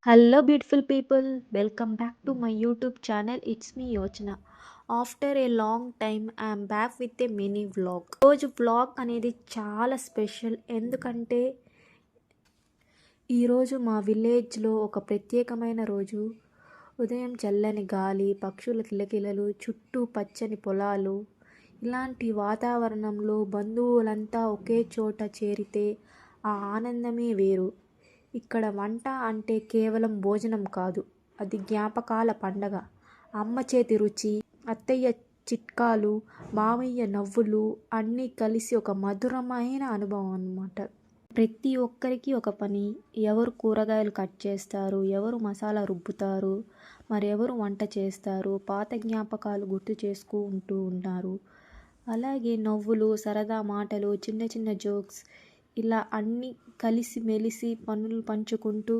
Hello, beautiful people. Welcome back to my YouTube channel. It's me, Yochana. After a long time, I am back with a mini vlog. రోజు vlog అనేది చాలా special. ఎందుకంటే ఈరోజు మా విలేజ్లో ఒక ప్రత్యేకమైన రోజు. ఉదయం చల్లని గాలి, పక్షుల కిలకిలలు, చుట్టూ పచ్చని పొలాలు, ఇలాంటి వాతావరణంలో బంధువులంతా ఒకే చోట చేరితే ఆ ఆనందమే వేరు. ఇక్కడ వంట అంటే కేవలం భోజనం కాదు, అది జ్ఞాపకాల పండగ. అమ్మ చేతి రుచి, అత్తయ్య చిట్కాలు, మామయ్య నవ్వులు అన్నీ కలిసి ఒక మధురమైన అనుభవం అన్నమాట. ప్రతి ఒక్కరికి ఒక పని. ఎవరు కూరగాయలు కట్ చేస్తారు, ఎవరు మసాలా రుబ్బుతారు, మరెవరు వంట చేస్తారు. పాత జ్ఞాపకాలు గుర్తు చేసుకుంటూ ఉంటారు. అలాగే నవ్వులు, సరదా మాటలు, చిన్న చిన్న జోక్స్, ఇలా అన్నీ కలిసి మెలిసి పనులు పంచుకుంటూ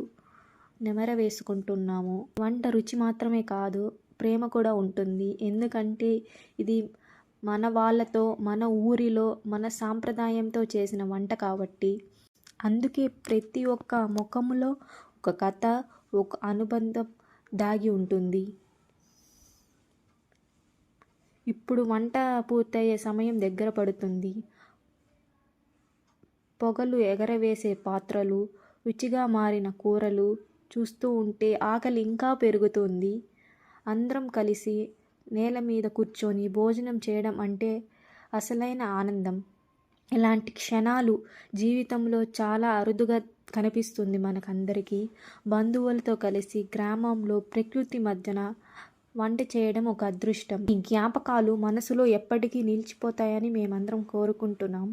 నెమర వేసుకుంటున్నాము. వంట రుచి మాత్రమే కాదు, ప్రేమ కూడా ఉంటుంది. ఎందుకంటే ఇది మన వాళ్ళతో, మన ఊరిలో, మన సాంప్రదాయంతో చేసిన వంట కాబట్టి. అందుకే ప్రతి ఒక్క ముఖములో ఒక కథ, ఒక అనుబంధం దాగి ఉంటుంది. ఇప్పుడు వంట పూర్తయ్యే సమయం దగ్గర పడుతుంది. పొగలు ఎగరవేసే పాత్రలు, రుచిగా మారిన కూరలు చూస్తూ ఉంటే ఆకలి ఇంకా పెరుగుతుంది. అందరం కలిసి నేల మీద కూర్చొని భోజనం చేయడం అంటే అసలైన ఆనందం. ఇలాంటి క్షణాలు జీవితంలో చాలా అరుదుగా కనిపిస్తుంది మనకందరికీ. బంధువులతో కలిసి గ్రామంలో ప్రకృతి మధ్యన వంట చేయడం ఒక అదృష్టం. ఈ జ్ఞాపకాలు మనసులో ఎప్పటికీ నిలిచిపోతాయని మేమందరం కోరుకుంటున్నాం.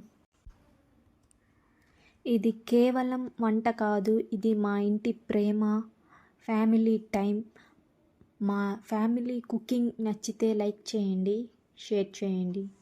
ఇది కేవలం వంట కాదు, ఇది మా ఇంటి ప్రేమ, ఫ్యామిలీ టైం. మా ఫ్యామిలీ కుకింగ్ నచ్చితే లైక్ చేయండి, షేర్ చేయండి.